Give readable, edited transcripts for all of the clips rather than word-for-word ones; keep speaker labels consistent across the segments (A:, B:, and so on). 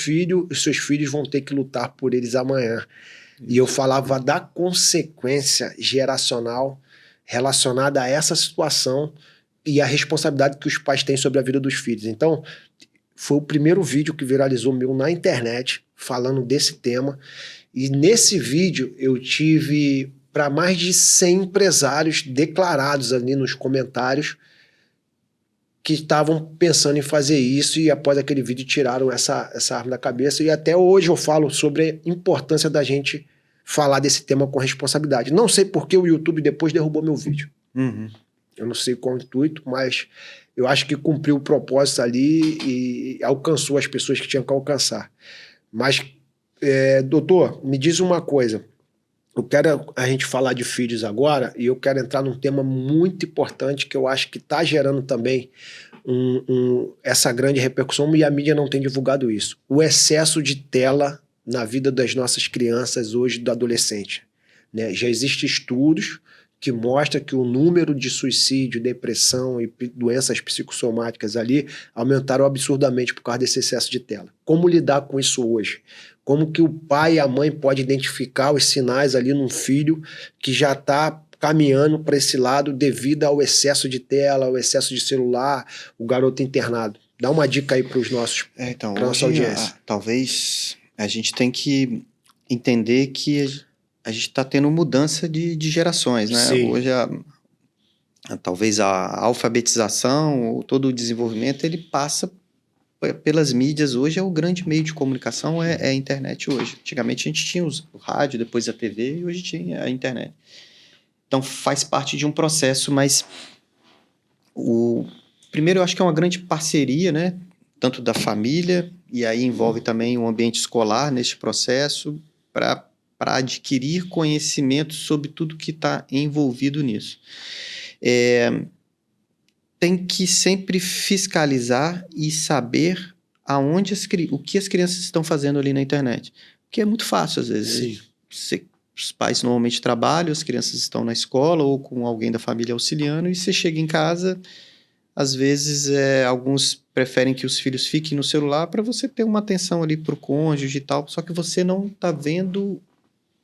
A: filho, os seus filhos vão ter que lutar por eles amanhã. E eu falava da consequência geracional relacionada a essa situação e a responsabilidade que os pais têm sobre a vida dos filhos. Então, foi o primeiro vídeo que viralizou meu na internet, falando desse tema. E nesse vídeo eu tive para mais de 100 empresários declarados ali nos comentários que estavam pensando em fazer isso, e após aquele vídeo tiraram essa arma da cabeça. E até hoje eu falo sobre a importância da gente falar desse tema com responsabilidade. Não sei por que o YouTube depois derrubou meu vídeo. Eu não sei qual o intuito, mas eu acho que cumpriu o propósito ali e alcançou as pessoas que tinham que alcançar. Mas, doutor, me diz uma coisa. Eu quero a gente falar de filhos agora, e eu quero entrar num tema muito importante que eu acho que está gerando também essa grande repercussão, e a mídia não tem divulgado isso. O excesso de tela na vida das nossas crianças hoje, do adolescente, né? Já existem estudos que mostram que o número de suicídio, depressão e doenças psicossomáticas ali aumentaram absurdamente por causa desse excesso de tela. Como lidar com isso hoje? Como que o pai e a mãe podem identificar os sinais ali num filho que já está caminhando para esse lado devido ao excesso de tela, ao excesso de celular, o garoto internado? Dá uma dica aí para os nossos,
B: então,
A: para nossa audiência.
B: Talvez a gente tem que entender que a gente está tendo mudança de gerações, né?
A: Sim.
B: Hoje, talvez a alfabetização, ou todo o desenvolvimento, ele passa pelas mídias. Hoje é o grande meio de comunicação, é a internet hoje. Antigamente a gente tinha o rádio, depois a TV, e hoje tinha a internet. Então faz parte de um processo, mas primeiro eu acho que é uma grande parceria, né? Tanto da família, e aí envolve também o ambiente escolar neste processo, para adquirir conhecimento sobre tudo que está envolvido nisso. Tem que sempre fiscalizar e saber o que as crianças estão fazendo ali na internet. Porque é muito fácil, às vezes. Os pais normalmente trabalham, as crianças estão na escola ou com alguém da família auxiliando, e você chega em casa, às vezes alguns preferem que os filhos fiquem no celular para você ter uma atenção ali para o cônjuge e tal, só que você não está vendo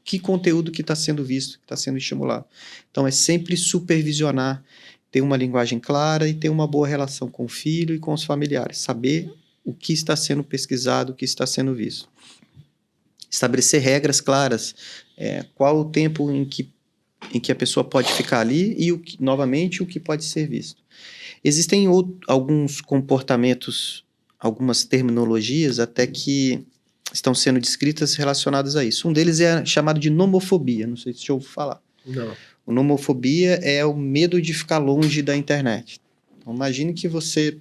B: que conteúdo que está sendo visto, que está sendo estimulado. Então é sempre supervisionar, ter uma linguagem clara e ter uma boa relação com o filho e com os familiares. Saber o que está sendo pesquisado, o que está sendo visto. Estabelecer regras claras. Qual o tempo em que a pessoa pode ficar ali e, novamente, o que pode ser visto. Existem alguns comportamentos, algumas terminologias até que estão sendo descritas relacionadas a isso. Um deles é chamado de nomofobia. Não sei se você ouviu falar.
A: Não.
B: A nomofobia é o medo de ficar longe da internet. Então, imagine que você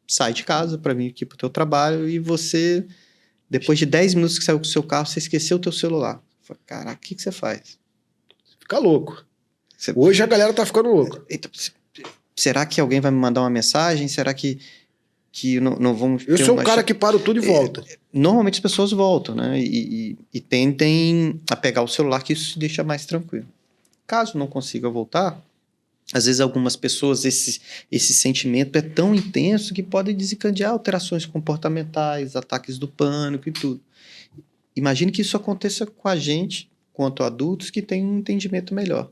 B: sai de casa para vir aqui para o teu trabalho e você, depois de 10 minutos que saiu com o seu carro, você esqueceu o teu celular. Fala, caraca, o que você faz?
A: Fica louco. Hoje a galera tá ficando louca.
B: Será que alguém vai me mandar uma mensagem? Será que não vamos...
A: Eu sou um cara que paro tudo e volta.
B: Normalmente as pessoas voltam, né? E tendem a pegar o celular, que isso se deixa mais tranquilo. Caso não consiga voltar, às vezes algumas pessoas, esse sentimento é tão intenso que pode desencadear alterações comportamentais, ataques do pânico e tudo. Imagine que isso aconteça com a gente, quanto adultos, que têm um entendimento melhor.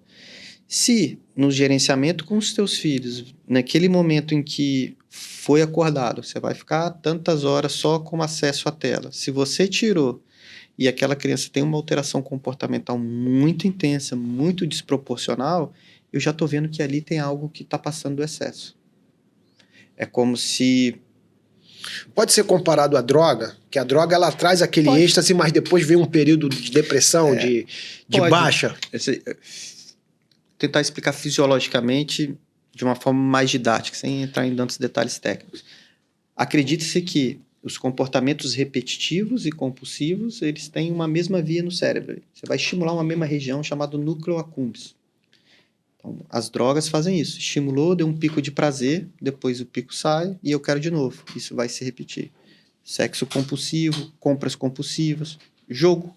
B: Se, no gerenciamento com os teus filhos, naquele momento em que foi acordado, você vai ficar tantas horas só com acesso à tela. Se você tirou e aquela criança tem uma alteração comportamental muito intensa, muito desproporcional, eu já estou vendo que ali tem algo que está passando do excesso. É como se...
A: Pode ser comparado à droga, que a droga ela traz aquele êxtase, mas depois vem um período de depressão, de baixa.
B: Tentar explicar fisiologicamente de uma forma mais didática, sem entrar em tantos detalhes técnicos. Acredite-se que os comportamentos repetitivos e compulsivos, eles têm uma mesma via no cérebro. Você vai estimular uma mesma região chamada núcleo accumbens. Então, as drogas fazem isso. Estimulou, deu um pico de prazer, depois o pico sai e eu quero de novo. Isso vai se repetir. Sexo compulsivo, compras compulsivas, jogo.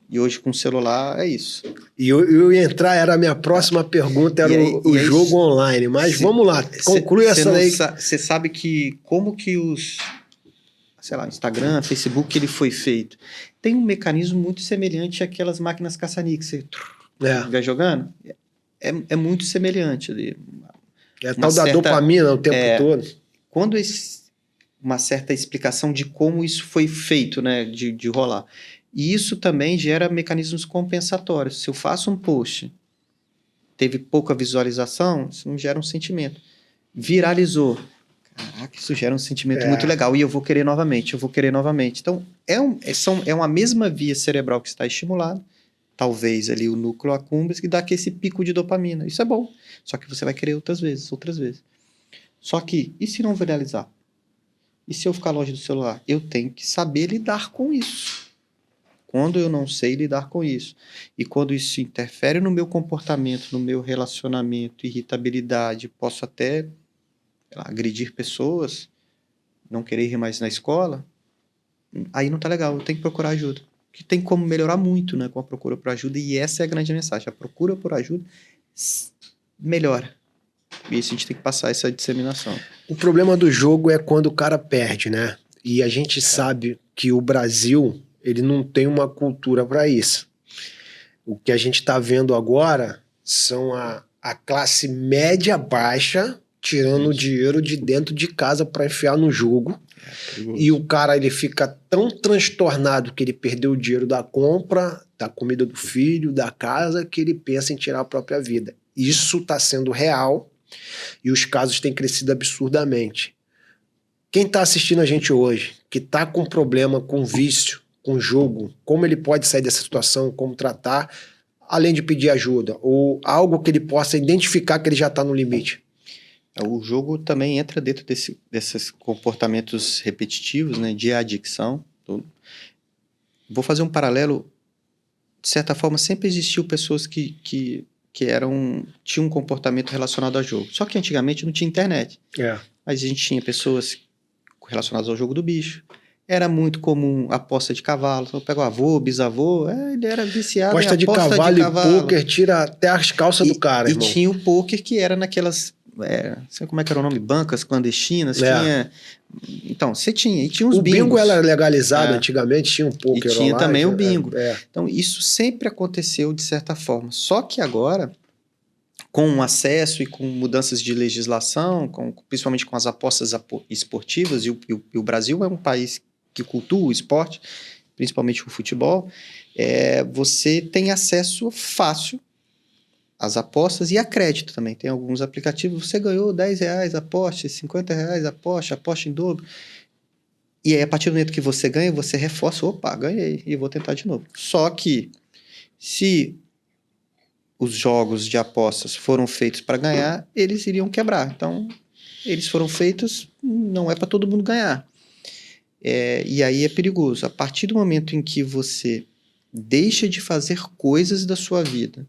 B: E hoje com o celular é isso.
A: E eu ia entrar, era a minha próxima pergunta, era o jogo online. Mas vamos lá, conclui essa daí.
B: Você sabe que como que sei lá, Instagram, Facebook, ele foi feito. Tem um mecanismo muito semelhante àquelas máquinas caça-níquel, você vai jogando. É muito semelhante ali.
A: É tal da dopamina o tempo todo.
B: Quando uma certa explicação de como isso foi feito, né, de rolar. E isso também gera mecanismos compensatórios. Se eu faço um post, teve pouca visualização, isso não gera um sentimento. Viralizou. Caraca, isso gera um sentimento muito legal. E eu vou querer novamente, Então, é uma mesma via cerebral que está estimulada. Talvez ali o núcleo accumbens que dá aqui esse pico de dopamina. Isso é bom. Só que você vai querer outras vezes. Só que, e se não viralizar? E se eu ficar longe do celular? Eu tenho que saber lidar com isso. Quando eu não sei lidar com isso, e quando isso interfere no meu comportamento, no meu relacionamento, irritabilidade, posso até, sei lá, agredir pessoas, não querer ir mais na escola, aí não tá legal, eu tenho que procurar ajuda. Que tem como melhorar muito, né, com a procura por ajuda, e essa é a grande mensagem. A procura por ajuda melhora. E isso a gente tem que passar essa disseminação.
A: O problema do jogo é quando o cara perde, né? E a gente sabe que o Brasil, ele não tem uma cultura para isso. O que a gente está vendo agora são a classe média baixa tirando o dinheiro de dentro de casa para enfiar no jogo. E o cara, ele fica tão transtornado que ele perdeu o dinheiro da compra, da comida do filho, da casa, que ele pensa em tirar a própria vida. Isso está sendo real e os casos têm crescido absurdamente. Quem está assistindo a gente hoje, que está com problema com vício, com jogo, como ele pode sair dessa situação, como tratar, além de pedir ajuda, ou algo que ele possa identificar que ele já está no limite?
B: O jogo também entra dentro desses comportamentos repetitivos, né, de adicção. Vou fazer um paralelo. De certa forma, sempre existiu pessoas que tinham um comportamento relacionado a jogo. Só que antigamente não tinha internet. Mas a gente tinha pessoas relacionadas ao jogo do bicho. Era muito comum aposta de cavalo. Então, pega o avô, bisavô, ele era viciado
A: aposta
B: em
A: de cavalo e pôquer, tira até as calças do cara, irmão.
B: E tinha o pôquer que era naquelas... não sei como é que era o nome, bancas clandestinas, tinha... Então, você tinha, e tinha os bingos.
A: O bingo era legalizado antigamente, tinha um pôquer.
B: E tinha também o bingo. Então, isso sempre aconteceu de certa forma. Só que agora, com o acesso e com mudanças de legislação, principalmente com as apostas esportivas, e o Brasil é um país que cultua o esporte, principalmente o futebol, você tem acesso fácil às apostas e a crédito também. Tem alguns aplicativos, você ganhou R$10, aposte, R$50, aposte em dobro. E aí, a partir do momento que você ganha, você reforça, opa, ganhei, e vou tentar de novo. Só que, se os jogos de apostas foram feitos para ganhar, eles iriam quebrar. Então, eles foram feitos, não é para todo mundo ganhar. E aí é perigoso. A partir do momento em que você deixa de fazer coisas da sua vida